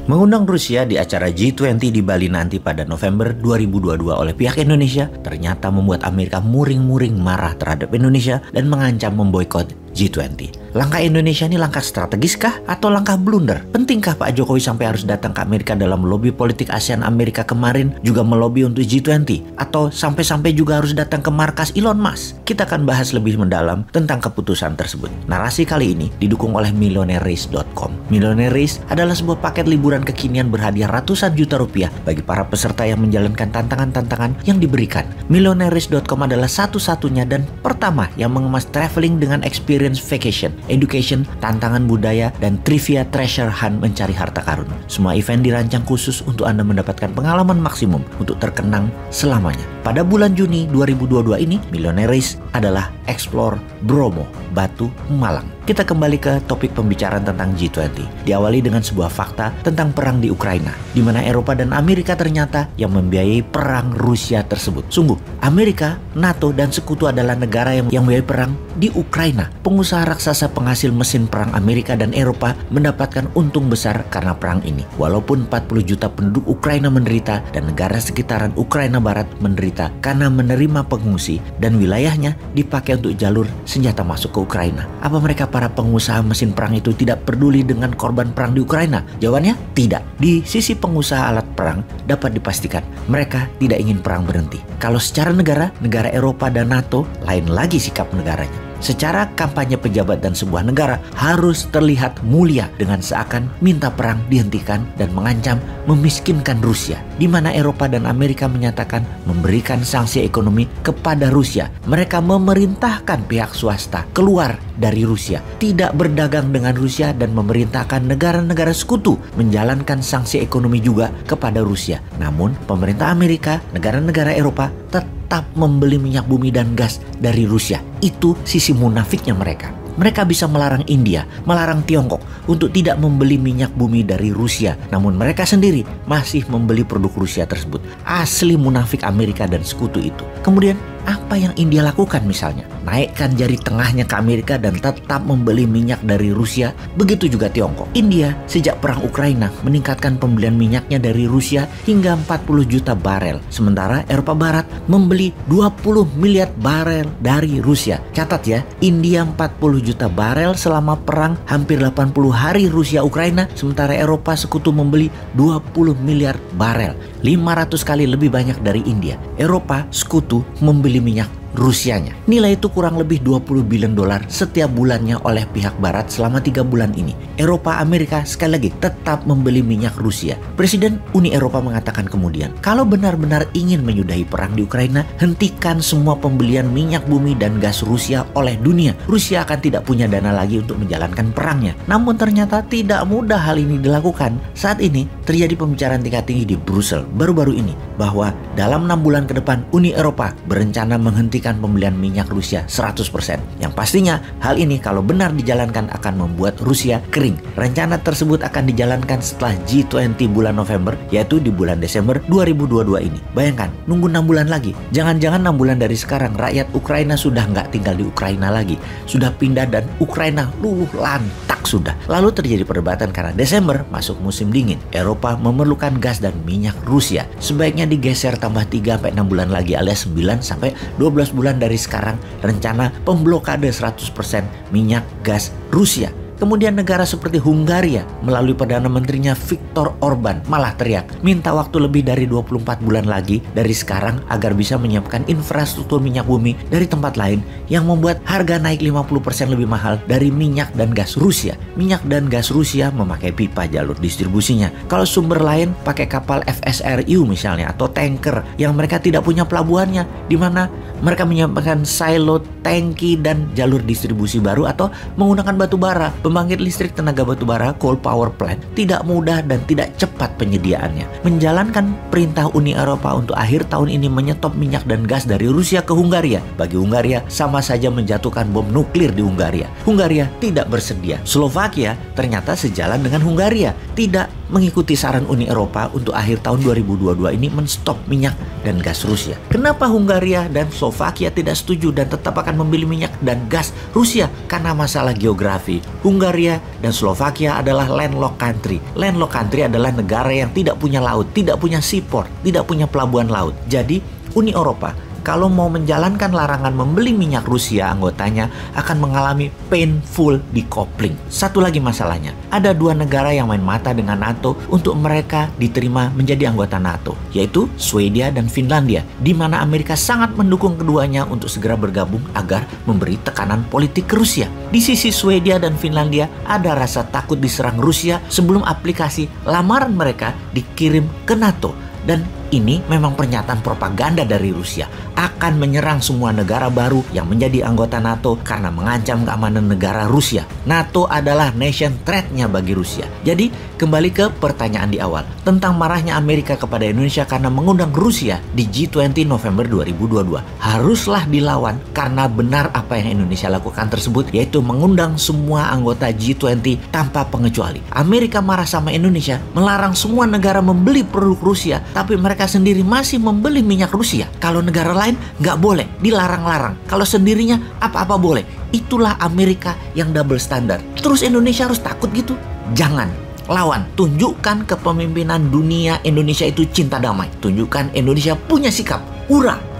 Mengundang Rusia di acara G20 di Bali nanti pada November 2022 oleh pihak Indonesia ternyata membuat Amerika muring-muring marah terhadap Indonesia dan mengancam memboikot G20. Langkah Indonesia ini langkah strategis kah atau langkah blunder? Pentingkah Pak Jokowi sampai harus datang ke Amerika dalam lobby politik ASEAN Amerika kemarin juga melobi untuk G20? Atau sampai-sampai juga harus datang ke markas Elon Musk? Kita akan bahas lebih mendalam tentang keputusan tersebut. Narasi kali ini didukung oleh MillionaireRace.com. Millionaire Race adalah sebuah paket liburan kekinian berhadiah ratusan juta rupiah bagi para peserta yang menjalankan tantangan-tantangan yang diberikan. MillionaireRace.com adalah satu-satunya dan pertama yang mengemas traveling dengan experience vacation, education, tantangan budaya, dan trivia treasure hunt mencari harta karun. Semua event dirancang khusus untuk Anda mendapatkan pengalaman maksimum untuk terkenang selamanya. Pada bulan Juni 2022 ini, Millionaire Race adalah Explore Bromo, Batu, Malang. Kita kembali ke topik pembicaraan tentang G20. Diawali dengan sebuah fakta tentang perang di Ukraina, di mana Eropa dan Amerika ternyata yang membiayai perang Rusia tersebut. Sungguh, Amerika, NATO, dan sekutu adalah negara yang membiayai perang di Ukraina. Pengusaha raksasa penghasil mesin perang Amerika dan Eropa mendapatkan untung besar karena perang ini. Walaupun 40 juta penduduk Ukraina menderita dan negara sekitaran Ukraina Barat menderita karena menerima pengungsi dan wilayahnya dipakai untuk jalur senjata masuk ke Ukraina. Apa mereka para pengusaha mesin perang itu tidak peduli dengan korban perang di Ukraina? Jawabannya tidak. Di sisi pengusaha alat perang dapat dipastikan mereka tidak ingin perang berhenti. Kalau secara negara Eropa dan NATO lain lagi sikap negaranya. Secara kampanye pejabat dan sebuah negara harus terlihat mulia dengan seakan minta perang dihentikan dan mengancam memiskinkan Rusia. Di mana Eropa dan Amerika menyatakan memberikan sanksi ekonomi kepada Rusia. Mereka memerintahkan pihak swasta keluar dari Rusia, tidak berdagang dengan Rusia dan memerintahkan negara-negara sekutu menjalankan sanksi ekonomi juga kepada Rusia. Namun pemerintah Amerika, negara-negara Eropa tetap membeli minyak bumi dan gas dari Rusia. Itu sisi munafiknya mereka. Mereka bisa melarang India, melarang Tiongkok untuk tidak membeli minyak bumi dari Rusia. Namun mereka sendiri masih membeli produk Rusia tersebut. Asli munafik Amerika dan sekutu itu. Kemudian apa yang India lakukan misalnya? Naikkan jari tengahnya ke Amerika dan tetap membeli minyak dari Rusia. Begitu juga Tiongkok. India sejak perang Ukraina meningkatkan pembelian minyaknya dari Rusia hingga 40 juta barel. Sementara Eropa Barat membeli 20 miliar barel dari Rusia. Catat ya, India 40 juta barel selama perang hampir 80 hari Rusia-Ukraina. Sementara Eropa sekutu membeli 20 miliar barel. 500 kali lebih banyak dari India. Eropa sekutu membeli minyak Rusianya. Nilai itu kurang lebih 20 billion dolar setiap bulannya oleh pihak barat selama 3 bulan ini. Eropa, Amerika sekali lagi tetap membeli minyak Rusia. Presiden Uni Eropa mengatakan kemudian, kalau benar-benar ingin menyudahi perang di Ukraina, hentikan semua pembelian minyak bumi dan gas Rusia oleh dunia. Rusia akan tidak punya dana lagi untuk menjalankan perangnya. Namun ternyata tidak mudah hal ini dilakukan. Saat ini terjadi pembicaraan tingkat tinggi di Brussel baru-baru ini bahwa dalam 6 bulan ke depan Uni Eropa berencana menghentikan pembelian minyak Rusia 100%. Yang pastinya hal ini kalau benar dijalankan akan membuat Rusia kering. Rencana tersebut akan dijalankan setelah G20 bulan November, yaitu di bulan Desember 2022 ini. Bayangkan, nunggu 6 bulan lagi. Jangan-jangan 6 bulan dari sekarang rakyat Ukraina sudah nggak tinggal di Ukraina lagi. Sudah pindah dan Ukraina luluh lantak sudah. Lalu terjadi perdebatan karena Desember masuk musim dingin. Eropa memerlukan gas dan minyak Rusia. Sebaiknya digeser tambah 3-6 bulan lagi alias 9-12 bulan dari sekarang rencana pemblokade 100% minyak gas Rusia. Kemudian negara seperti Hungaria melalui Perdana Menterinya Viktor Orban malah teriak minta waktu lebih dari 24 bulan lagi dari sekarang agar bisa menyiapkan infrastruktur minyak bumi dari tempat lain yang membuat harga naik 50% lebih mahal dari minyak dan gas Rusia. Minyak dan gas Rusia memakai pipa jalur distribusinya. Kalau sumber lain pakai kapal FSRU misalnya atau tanker yang mereka tidak punya pelabuhannya, di mana mereka menyiapkan silo, tangki dan jalur distribusi baru atau menggunakan batu bara. Pembangkit listrik tenaga batubara coal power plant tidak mudah dan tidak cepat penyediaannya. Menjalankan perintah Uni Eropa untuk akhir tahun ini menyetop minyak dan gas dari Rusia ke Hungaria. Bagi Hungaria sama saja menjatuhkan bom nuklir di Hungaria. Hungaria tidak bersedia. Slovakia ternyata sejalan dengan Hungaria, tidak mengikuti saran Uni Eropa untuk akhir tahun 2022 ini menstop minyak dan gas Rusia. Kenapa Hungaria dan Slovakia tidak setuju dan tetap akan membeli minyak dan gas Rusia? Karena masalah geografi. Hungaria Hungaria dan Slovakia adalah landlocked country. Landlocked country adalah negara yang tidak punya laut, tidak punya seaport, tidak punya pelabuhan laut. Jadi, Uni Eropa kalau mau menjalankan larangan membeli minyak Rusia, anggotanya akan mengalami painful decoupling. Satu lagi masalahnya, ada dua negara yang main mata dengan NATO untuk mereka diterima menjadi anggota NATO, yaitu Swedia dan Finlandia, di mana Amerika sangat mendukung keduanya untuk segera bergabung agar memberi tekanan politik ke Rusia. Di sisi Swedia dan Finlandia ada rasa takut diserang Rusia sebelum aplikasi lamaran mereka dikirim ke NATO. Dan ini memang pernyataan propaganda dari Rusia akan menyerang semua negara baru yang menjadi anggota NATO karena mengancam keamanan negara Rusia. NATO adalah nation threat-nya bagi Rusia. Jadi kembali ke pertanyaan di awal tentang marahnya Amerika kepada Indonesia karena mengundang Rusia di G20 November 2022. Haruslah dilawan karena benar apa yang Indonesia lakukan tersebut, yaitu mengundang semua anggota G20 tanpa pengecuali. Amerika marah sama Indonesia, melarang semua negara membeli produk Rusia, tapi mereka sendiri masih membeli minyak Rusia. Kalau negara lain nggak boleh, dilarang-larang. Kalau sendirinya apa-apa boleh. Itulah Amerika yang double standard. Terus Indonesia harus takut gitu? Jangan. Lawan. Tunjukkan kepemimpinan dunia Indonesia itu cinta damai. Tunjukkan Indonesia punya sikap. Hurra!